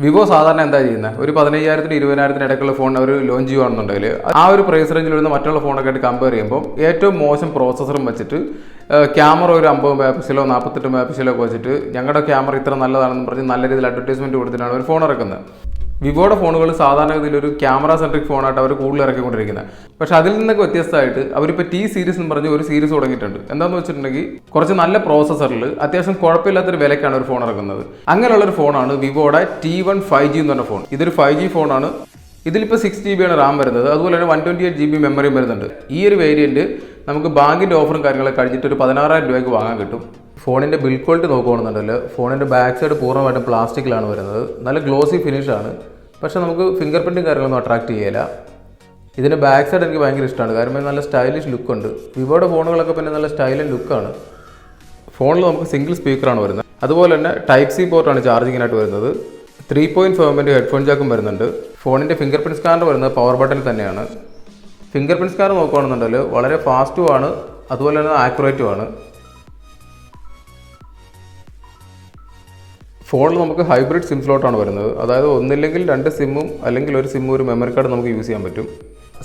Vivo സാധാരണ എന്താ ചെയ്യുന്നത്, ഒരു 15,000 20,000 ഇടയ്ക്കുള്ള ഫോൺ അവർ ലോഞ്ച് ചെയ്യുകയാണെന്നുണ്ടെങ്കിൽ ആ ഒരു പ്രൈസ് റേഞ്ചിൽ വരുന്ന മറ്റുള്ള ഫോണൊക്കെ ആയിട്ട് കമ്പയർ ചെയ്യുമ്പോൾ ഏറ്റവും മോശം പ്രോസസ്സറും വെച്ചിട്ട് ക്യാമറ ഒരു 50 മെഗാ പിക്സലോ 48 മെഗാ പിക്സലോ ഒക്കെ വെച്ചിട്ട് ഞങ്ങളുടെ ക്യാമറ ഇത്ര നല്ലതാണെന്ന് പറഞ്ഞ് നല്ല രീതിയിൽ അഡ്വർടൈസ്മെന്റ് കൊടുത്തിട്ടാണ് ഒരു ഫോൺ ഇറക്കുന്നത്. വിവോയുടെ ഫോണുകൾ സാധാരണഗതിയിൽ ഒരു ക്യാമറ സെൻട്രിക് ഫോണായിട്ട് അവർ കൂടുതൽ ഇറക്കിക്കൊണ്ടിരിക്കുന്നത്. പക്ഷെ അതിൽ നിന്നൊക്കെ വ്യത്യസ്തമായിട്ട് അവരിപ്പോൾ ടി സീരീസ് എന്ന് പറഞ്ഞ് ഒരു സീരീസ് തുടങ്ങിയിട്ടുണ്ട്. എന്താണെന്ന് വെച്ചിട്ടുണ്ടെങ്കിൽ കുറച്ച് നല്ല പ്രോസസ്സറിൽ അത്യാവശ്യം കുഴപ്പമില്ലാത്തൊരു വിലക്കാണ് ഒരു ഫോൺ ഇറക്കുന്നത്. അങ്ങനെയുള്ളൊരു ഫോണാണ് വിവോയുടെ T1 5G എന്ന് പറഞ്ഞ ഫോൺ. ഇതൊരു 5G ഫോണാണ്. ഇതിലിപ്പോൾ 6GB ആണ് റാം വരുന്നത്. അതുപോലെ തന്നെ 128GB മെമ്മറിയും വരുന്നുണ്ട്. ഈ ഒരു വേരിയൻറ്റ് നമുക്ക് ബാങ്കിൻ്റെ ഓഫറും കാര്യങ്ങളൊക്കെ കഴിഞ്ഞിട്ട് ഒരു 16,000 രൂപയ്ക്ക് വാങ്ങാൻ കിട്ടും. ഫോണിൻ്റെ ബിൽഡ് ക്വാളിറ്റി നോക്കുകയാണെന്നുണ്ടല്ലോ, ഫോണിൻ്റെ ബാക്ക് സൈഡ് പൂർണ്ണമായിട്ടും പ്ലാസ്റ്റിക്കിലാണ് വരുന്നത്. നല്ല ഗ്ലോസി ഫിനിഷാണ്. പക്ഷേ നമുക്ക് ഫിംഗർ പ്രിൻറ്റും കാര്യങ്ങളൊന്നും അട്രാക്ട് ചെയ്യില്ല. ഇതിൻ്റെ ബാക്ക് സൈഡ് എനിക്ക് ഭയങ്കര ഇഷ്ടമാണ്. കാരണം നല്ല സ്റ്റൈലിഷ് ലുക്കുണ്ട്. വിവോയുടെ ഫോണുകളൊക്കെ പിന്നെ നല്ല സ്റ്റൈലൻ ലുക്കാണ്. ഫോണിൽ നമുക്ക് സിംഗിൾ സ്പീക്കറാണ് വരുന്നത്. അതുപോലെ തന്നെ ടൈപ്പ് സി പോർട്ടാണ് ചാർജിങ്ങിനായിട്ട് വരുന്നത്. 3.5mm ഹെഡ്ഫോൺ ജാക്കും വരുന്നുണ്ട്. ഫോണിൻ്റെ ഫിംഗർ പ്രിൻറ്റ് സ്കാനർ വരുന്നത് പവർ ബട്ടണിൽ തന്നെയാണ്. ഫിംഗർ പ്രിൻറ്റ് സ്കാനർ നോക്കുകയാണെന്നുണ്ടെങ്കിൽ വളരെ ഫാസ്റ്റുമാണ്, അതുപോലെ തന്നെ ആക്യുറേറ്റുമാണ്. ഫോണിൽ നമുക്ക് ഹൈബ്രിഡ് സിം സ്ലോട്ടാണ് വരുന്നത്. അതായത് ഒന്നില്ലെങ്കിൽ 2 സിമ്മും അല്ലെങ്കിൽ ഒരു സിമ്മും ഒരു മെമ്മറി കാർഡ് നമുക്ക് യൂസ് ചെയ്യാൻ പറ്റും.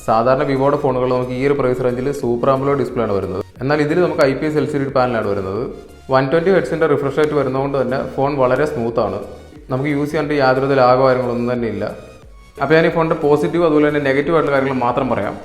സാധാരണ വിവോയുടെ ഫോണുകൾ നമുക്ക് ഈ ഒരു പ്രൈസ് റേഞ്ചിൽ സൂപ്പർ ആംബുലോ ഡിസ്പ്ലേ ആണ് വരുന്നത്. എന്നാൽ ഇതിൽ നമുക്ക് IPS LCD പാനലാണ് വരുന്നത്. 120 ഹെർട്സിൻ്റെ റിഫ്രഷ് റേറ്റ് വരുന്നതുകൊണ്ട് തന്നെ ഫോൺ വളരെ സ്മൂത്താണ്. നമുക്ക് യൂസ് ചെയ്യാണ്ട് യാതൊരു ലാഗോ കാര്യങ്ങളൊന്നും തന്നെ ഇല്ല. അപ്പോൾ ഞാൻ ഈ ഫോണിൻ്റെ പോസിറ്റീവ് അതുപോലെ തന്നെ നെഗറ്റീവ് ആയിട്ടുള്ള കാര്യങ്ങൾ മാത്രം പറയാം.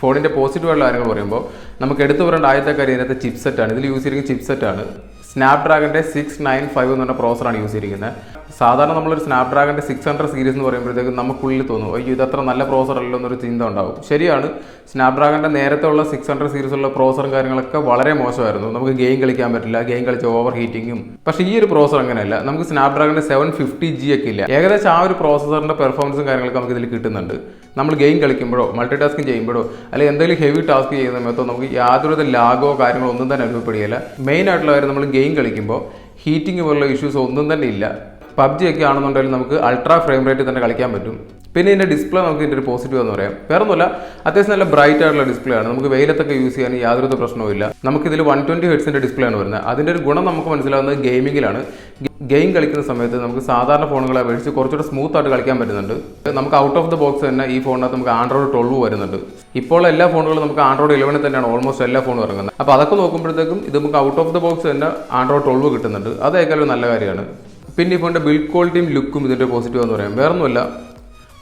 ഫോണിൻ്റെ പോസിറ്റീവ് ആയിട്ടുള്ള കാര്യങ്ങൾ പറയുമ്പോൾ നമുക്ക് എടുത്തു പറയേണ്ട ആദ്യത്തെ കാര്യം ഇതിനകത്ത് ചിപ്സെറ്റാണ്. ഇതിൽ യൂസ് ചെയ്തിരിക്കുന്ന ചിപ്സെറ്റാണ് സ്നാപ്ഡ്രാഗൻ്റെ 695 എന്ന് പറഞ്ഞ പ്രോസറാണ് യൂസ് ചെയ്തിരിക്കുന്നത്. സാധാരണ നമ്മളൊരു സ്നാപ്ഡ്രാഗൻ്റെ 600 സീരീസ് എന്ന് പറയുമ്പോഴത്തേക്കും നമുക്കുള്ളിൽ തോന്നും അയ്യോ ഇതത്ര നല്ല പ്രോസർ അല്ലല്ലോ എന്നൊരു ചിന്ത ഉണ്ടാവും. ശരിയാണ്, സ്നാപ്ഡ്രാഗൻ്റെ നേരത്തെ ഉള്ള 600 സീരീസുള്ള പ്രോസറും കാര്യങ്ങളൊക്കെ വളരെ മോശമായിരുന്നു. നമുക്ക് ഗെയിം കളിക്കാൻ പറ്റില്ല, ഗെയിം കളിച്ച ഓവർ ഹീറ്റിങ്ങും. പക്ഷേ ഈ ഒരു പ്രോസർ അങ്ങനെയല്ല. നമുക്ക് സ്നാപ്ഡ്രാഗൻ്റെ 750G ഒക്കെ ഇല്ല. ഏകദേശം ആ ഒരു പ്രോസസറിൻ്റെ പെർഫോമൻസും കാര്യങ്ങളൊക്കെ നമുക്ക് ഇതിൽ കിട്ടുന്നുണ്ട്. നമ്മൾ ഗെയിം കളിക്കുമ്പോഴോ മൾട്ടി ടാസ്കിങ് ചെയ്യുമ്പോഴോ അല്ലെങ്കിൽ എന്തെങ്കിലും ഹെവി ടാസ്ക് ചെയ്യുന്ന സമയത്തോ നമുക്ക് യാതൊരു ലാഗോ കാര്യങ്ങളോ ഒന്നും തന്നെ അനുഭവപ്പെടുകയില്ല. മെയിൻ ആയിട്ടുള്ള കാര്യം നമ്മൾ ഗെയിം കളിക്കുമ്പോൾ ഹീറ്റിംഗ് പോലുള്ള ഇഷ്യൂസ് ഒന്നും തന്നെ ഇല്ല. PUBG ഒക്കെ ആണെന്നുണ്ടെങ്കിൽ നമുക്ക് അൾട്രാ ഫ്രെയിം റേറ്റിൽ തന്നെ കളിക്കാൻ പറ്റും. പിന്നെ ഇതിൻ്റെ ഡിസ്പ്ലേ നമുക്ക് ഇതിൻ്റെ ഒരു പോസിറ്റീവ് എന്ന് പറയാം. വേറെ ഒന്നുമില്ല, അത്യാവശ്യം നല്ല ബ്രൈറ്റ് ആയിട്ടുള്ള ഡിസ്പ്ലേ ആണ്. നമുക്ക് വെയിലത്തൊക്കെ യൂസ് ചെയ്യാൻ യാതൊരു പ്രശ്നവുമില്ല. നമുക്കിതിൽ 120 ഹെർട്സിൻ്റെ ഡിസ്പ്ലേ ആണ് വരുന്നത്. അതിൻ്റെ ഒരു ഗുണം നമുക്ക് മനസ്സിലാവുന്നത് ഗെയിമിങ്ങിലാണ്. ഗെയിം കളിക്കുന്ന സമയത്ത് നമുക്ക് സാധാരണ ഫോണുകളെ അപേക്ഷിച്ച് കുറച്ചുകൂടെ സ്മൂത്ത് ആയിട്ട് കളിക്കാൻ പറ്റുന്നുണ്ട്. നമുക്ക് ഔട്ട് ഓഫ് ദ ബോക്സ് തന്നെ ഈ ഫോണിനകത്ത് നമുക്ക് Android 12 വരുന്നുണ്ട്. ഇപ്പോൾ എല്ലാ ഫോണുകളും നമുക്ക് Android 11 തന്നെയാണ് ഓൾമോസ്റ്റ് എല്ലാ ഫോണും ഇറങ്ങുന്നത്. അപ്പോൾ അതൊക്കെ നോക്കുമ്പോഴത്തേക്കും ഇത് നമുക്ക് ഔട്ട് ഓഫ് ദ ബോക്സ് തന്നെ Android 12 കിട്ടുന്നുണ്ട്. അതേക്കാളും ഒരു നല്ല കാര്യമാണ്. പിന്നെ ഈ ഫോണിൻ്റെ ബിൽഡ് ക്വാളിറ്റിയും ലുക്കും ഇതിൻ്റെ പോസിറ്റീവ് എന്ന് പറയാം. വേറെ ഒന്നുമില്ല,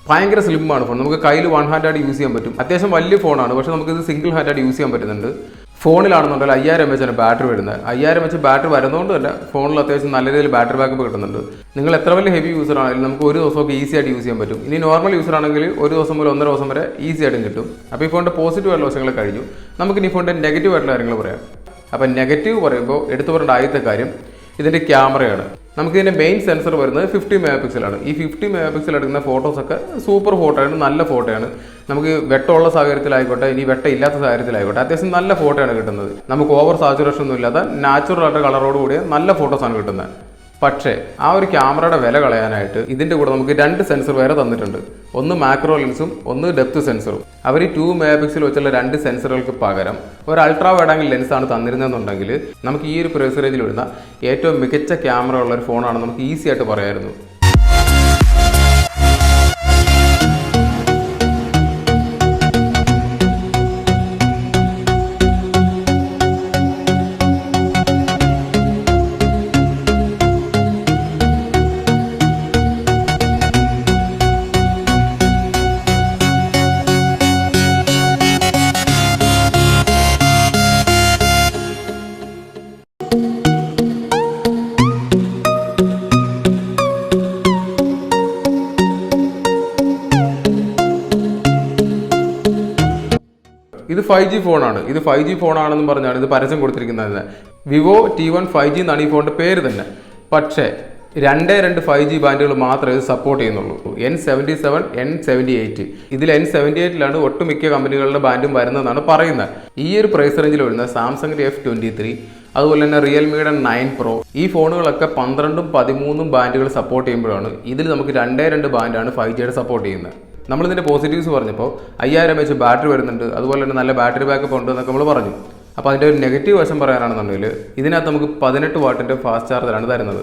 ഭയങ്കര സ്ലിമ്മാണ് ഫോൺ. നമുക്ക് കയ്യിൽ 1 ഹാൻഡായിട്ട് യൂസ് ചെയ്യാൻ പറ്റും. അത്യാവശ്യം വലിയ ഫോണാണ്, പക്ഷേ നമുക്കിത് സിംഗിൾ ഹാൻഡായിട്ട് യൂസ് ചെയ്യാൻ പറ്റുന്നുണ്ട്. ഫോണിലാണെന്നുണ്ടെങ്കിൽ 5000 mAh ആണ് ബാറ്ററി വരുന്നത്. 5000 mAh ബാറ്ററി വരുന്നതുകൊണ്ട് തന്നെ ഫോണിൽ അത്യാവശ്യം നല്ല രീതിയിൽ ബാറ്ററി ബാക്കപ്പ് കിട്ടുന്നുണ്ട്. നിങ്ങൾ എത്ര വലിയ ഹെവി യൂസർ ആണെങ്കിലും നമുക്ക് ഒരു ദിവസമൊക്കെ ഈസി ആയിട്ട് യൂസ് ചെയ്യാൻ പറ്റും. ഇനി നോർമൽ യൂസർ ആണെങ്കിൽ ഒരു ദിവസം മുതൽ 1.5 ദിവസം വരെ ഈസി ആയിട്ടും കിട്ടും. അപ്പോൾ ഈ ഫോണിൻ്റെ പോസിറ്റീവ് ആയിട്ടുള്ള വശങ്ങൾ കഴിഞ്ഞു. നമുക്കിനി ഫോണിൻ്റെ നെഗറ്റീവ് ആയിട്ടുള്ള കാര്യങ്ങൾ പറയാം. അപ്പോൾ നെഗറ്റീവ് പറയുമ്പോൾ എടുത്തു പറയേണ്ട ആദ്യത്തെ കാര്യം ഇതിൻ്റെ ക്യാമറയാണ്. നമുക്കിതിൻ്റെ മെയിൻ സെൻസർ വരുന്നത് 50 മെഗാ പിക്സലാണ്. ഈ 50 മെഗാ പിക്സൽ എടുക്കുന്ന ഫോട്ടോസൊക്കെ സൂപ്പർ ഫോട്ടോയാണ്, നല്ല ഫോട്ടോയാണ്. നമുക്ക് വെട്ടമുള്ള സാഹചര്യത്തിലായിക്കോട്ടെ ഇനി വെട്ടം ഇല്ലാത്ത സാഹചര്യത്തിലായിക്കോട്ടെ അത്യാവശ്യം നല്ല ഫോട്ടോയാണ് കിട്ടുന്നത്. നമുക്ക് ഓവർ സാച്ചുറേഷൻ ഒന്നും ഇല്ലാത്ത നാച്ചുറൽ ആയിട്ട് കളറോട് കൂടിയ നല്ല ഫോട്ടോസാണ് കിട്ടുന്നത്. പക്ഷേ ആ ഒരു ക്യാമറയുടെ വില കളയാനായിട്ട് ഇതിൻ്റെ കൂടെ നമുക്ക് 2 സെൻസർ വേറെ തന്നിട്ടുണ്ട്. ഒന്ന് മാക്രോ ലെൻസും ഒന്ന് ഡെപ്ത് സെൻസറും. അവർ 2 മെഗാ പിക്സൽ വെച്ചുള്ള 2 സെൻസറുകൾക്ക് പകരം ഒരു അൾട്രാ വൈഡ് ആംഗിൾ ലെൻസാണ് തന്നിരുന്നതെന്നുണ്ടെങ്കിൽ നമുക്ക് ഈ ഒരു പ്രൈസ് റേഞ്ചിൽ വരുന്ന ഏറ്റവും മികച്ച ക്യാമറ ഉള്ള ഒരു ഫോണാണ് നമുക്ക് ഈസി ആയിട്ട് പറയാമായിരുന്നു. ഇത് 5G ഫോണാണ്. ഇത് 5G ഫോണാണെന്ന് പറഞ്ഞാണ് ഇത് പരസ്യം കൊടുത്തിരിക്കുന്നത്. വിവോ T1 5G എന്നാണ് ഈ ഫോണിൻ്റെ പേര് തന്നെ. പക്ഷേ 2 5G ബാൻഡുകൾ മാത്രമേ ഇത് സപ്പോർട്ട് ചെയ്യുന്നുള്ളൂ. N77 N78. ഇതിൽ N78ലാണ് ഒട്ടുമിക്ക കമ്പനികളുടെ ബാൻഡും വരുന്നതെന്നാണ് പറയുന്നത്. ഈ ഒരു പ്രൈസ് റേഞ്ചിൽ വരുന്ന സാംസങ്ങിൻ്റെ F23 അതുപോലെ തന്നെ റിയൽമിയുടെ 9 Pro ഈ ഫോണുകളൊക്കെ 12ഉം 13ഉം ബാൻഡുകൾ സപ്പോർട്ട് ചെയ്യുമ്പോഴാണ് ഇതിൽ നമുക്ക് 2 ബാൻഡാണ് 5Gയുടെ സപ്പോർട്ട് ചെയ്യുന്നത്. നമ്മളിതിൻ്റെ പോസിറ്റീവ്സ് പറഞ്ഞപ്പോൾ 5000 mAh ബാറ്ററി വരുന്നുണ്ട്, അതുപോലെ തന്നെ നല്ല ബാറ്ററി ബാക്കപ്പ് ഉണ്ട് എന്നൊക്കെ നമ്മൾ പറഞ്ഞു. അപ്പോൾ അതിൻ്റെ ഒരു നെഗറ്റീവ് വശം പറയാനാണെന്നുണ്ടെങ്കിൽ ഇതിനകത്ത് നമുക്ക് 18 വാട്ടിൻ്റെ ഫാസ്റ്റ് ചാർജറാണ് തരുന്നത്.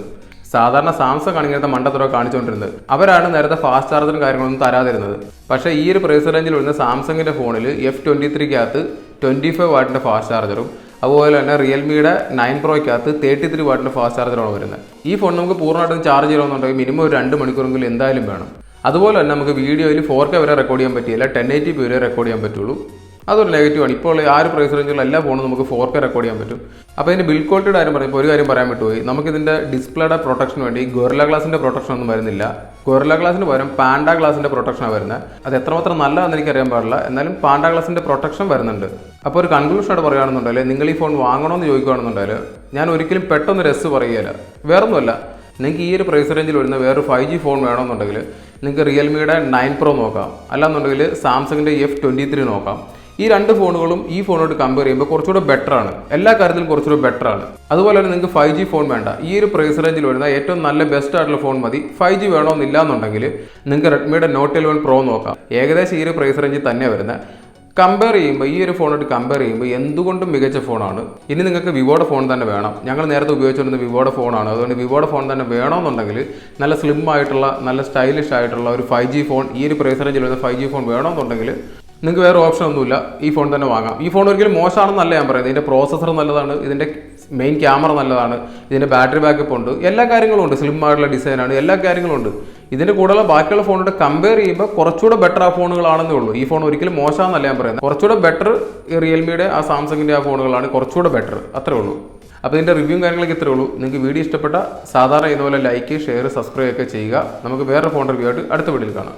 സാധാരണ സാംസങ് ആണ് ഇങ്ങനത്തെ മണ്ടത്തരോ കാണിച്ചുകൊണ്ടിരുന്നത്. അവരാണ് നേരത്തെ ഫാസ്റ്റ് ചാർജറും കാര്യങ്ങളൊന്നും തരാതിരുന്നത്. പക്ഷേ ഈ ഒരു പ്രൈസ് റേഞ്ചിൽ വരുന്ന സാംസങ്ങിൻ്റെ ഫോണിൽ F23 25 വാട്ടിൻ്റെ ഫാസ്റ്റ് ചാർജറും അതുപോലെ തന്നെ റിയൽമിയുടെ 9 പ്രോയ്ക്കകത്ത് 33 വാട്ടിൻ്റെ ഫാസ്റ്റ് ചാർജറാണ് വരുന്നത്. ഈ ഫോൺ നമുക്ക് പൂർണ്ണമായിട്ടും ചാർജ് ചെയ്യണമെന്നുണ്ടെങ്കിൽ മിനിമം ഒരു 2 മണിക്കൂറെങ്കിലും എന്തായാലും വേണം. അതുപോലെ തന്നെ നമുക്ക് വീഡിയോയിൽ 4K വരെ റെക്കോർഡ് ചെയ്യാൻ പറ്റിയില്ല, 1080p വരെ റെക്കോർഡ് ചെയ്യാൻ പറ്റുള്ളൂ. അതൊരു നെഗറ്റീവാണ്. ഇപ്പോൾ ആ ഒരു പ്രൈസ് റേഞ്ചിലുള്ള എല്ലാ ഫോണും നമുക്ക് 4K റെക്കോർഡ് ചെയ്യാൻ പറ്റും. അപ്പോൾ ഇതിൻ്റെ ബിൽഡ് ക്വാളിറ്റിയുടെ കാര്യം പറയുമ്പോൾ ഒരു കാര്യം പറയാൻ വിട്ടുപോയി. നമുക്കിതിൻ്റെ ഡിസ്പ്ലേയുടെ പ്രൊട്ടക്ഷന് വേണ്ടി ഗൊറില്ല ഗ്ലാസിൻ്റെ പ്രൊട്ടക്ഷൻ ഒന്നും വരുന്നില്ല. ഗൊറില്ല ഗ്ലാസിന് പകരം പാൻഡ ഗ്ലാസിൻ്റെ പ്രൊട്ടക്ഷനാണ് വരുന്നത്. അത് എത്രമാത്രം നല്ലതാണെന്ന് എനിക്കറിയാൻ പാടില്ല, എന്നാലും പാൻഡ ഗ്ലാസിൻ്റെ പ്രൊട്ടക്ഷൻ വരുന്നുണ്ട്. അപ്പോൾ ഒരു കൺക്ലൂഷനായിട്ട് പറയുകയാണെന്നുണ്ടെങ്കിൽ നിങ്ങൾ ഈ ഫോൺ വാങ്ങണമെന്ന് ചോദിക്കുകയാണെന്നുണ്ടെങ്കിൽ ഞാൻ ഒരിക്കലും പെട്ടെന്ന് രസ് പറയുകയില്ല. വേറൊന്നുമല്ല, നിങ്ങൾക്ക് ഈ ഒരു പ്രൈസ് റേഞ്ചിൽ വരുന്ന വേറൊരു 5G ഫോൺ വേണമെന്നുണ്ടെങ്കിൽ നിങ്ങൾക്ക് റിയൽമിയുടെ 9 Pro നോക്കാം, അല്ലാന്നുണ്ടെങ്കിൽ സാംസങ്ങിൻ്റെ F23 നോക്കാം. ഈ രണ്ട് ഫോണുകളും ഈ ഫോണോട് കമ്പയർ ചെയ്യുമ്പോൾ കുറച്ചുകൂടെ ബെറ്റർ ആണ്, എല്ലാ കാര്യത്തിലും കുറച്ചുകൂടെ ബെറ്റർ ആണ്. അതുപോലെ തന്നെ നിങ്ങൾക്ക് 5G ഫോൺ വേണ്ട, ഈ ഒരു പ്രൈസ് റേഞ്ചിൽ വരുന്ന ഏറ്റവും നല്ല ബെസ്റ്റ് ആയിട്ടുള്ള ഫോൺ മതി. 5G വേണമെന്നില്ല എന്നുണ്ടെങ്കിൽ നിങ്ങൾക്ക് റെഡ്മിയുടെ Note 11 Pro നോക്കാം. ഏകദേശം ഈ ഒരു പ്രൈസ് റേഞ്ചിൽ തന്നെ വരുന്നത്. കമ്പയർ ചെയ്യുമ്പോൾ ഈ ഒരു ഫോണോട്ട് കമ്പയർ ചെയ്യുമ്പോൾ എന്തുകൊണ്ടും മികച്ച ഫോണാണ്. ഇനി നിങ്ങൾക്ക് വിവോയുടെ ഫോൺ തന്നെ വേണം. ഞങ്ങൾ നേരത്തെ ഉപയോഗിച്ചുകൊണ്ടിരുന്ന വിവോയുടെ ഫോണാണ്. അതുകൊണ്ട് വിവോയുടെ ഫോൺ തന്നെ വേണമെന്നുണ്ടെങ്കിൽ നല്ല സ്ലിം ആയിട്ടുള്ള നല്ല സ്റ്റൈലിഷ് ആയിട്ടുള്ള ഒരു 5G ഫോൺ, ഈ ഒരു പ്രൈസ് റേഞ്ചിൽ വരുന്ന 5G ഫോൺ വേണമെന്നുണ്ടെങ്കിൽ നിങ്ങൾക്ക് വേറെ ഓപ്ഷൻ ഒന്നുമില്ല, ഈ ഫോൺ തന്നെ വാങ്ങാം. ഈ ഫോൺ ഒരിക്കലും മോശമാണെന്നല്ല ഞാൻ പറയുന്നത്. ഇതിൻ്റെ പ്രോസസ്സർ നല്ലതാണ്, ഇതിൻ്റെ മെയിൻ ക്യാമറ നല്ലതാണ്, ഇതിൻ്റെ ബാറ്ററി ബാക്കപ്പ് ഉണ്ട്, എല്ലാ കാര്യങ്ങളും ഉണ്ട്, സ്ലിം ആയിട്ടുള്ള ഡിസൈനാണ്, എല്ലാ കാര്യങ്ങളും ഉണ്ട്. ഇതിൻ്റെ കൂടെയുള്ള ബാക്കിയുള്ള ഫോണോട് കമ്പയർ ചെയ്യുമ്പോൾ കുറച്ചുകൂടെ ബെറ്റർ ആ ഫോണുകളാണെന്നേ ഉള്ളൂ. ഈ ഫോൺ ഒരിക്കലും മോശമാണെന്നല്ല ഞാൻ പറയുന്നത്. കുറച്ചുകൂടെ ബെറ്റർ ഈ റിയൽമിയുടെ ആ സാംസങ്ങിൻ്റെ ആ ഫോണുകളാണ് കുറച്ചുകൂടെ ബെറ്റർ, അത്രേ ഉള്ളൂ. അപ്പോൾ ഇതിൻ്റെ റിവ്യൂ കാര്യങ്ങളൊക്കെ ഇത്രേ ഉള്ളൂ. നിങ്ങൾക്ക് വീഡിയോ ഇഷ്ടപ്പെട്ട സാധാരണ ഇതുപോലെ ലൈക്ക്, ഷെയർ, സബ്സ്ക്രൈബ് ഒക്കെ ചെയ്യുക. നമുക്ക് വേറെ ഫോൺ റിവ്യൂ ആയിട്ട് അടുത്ത വീഡിയോയിൽ കാണാം.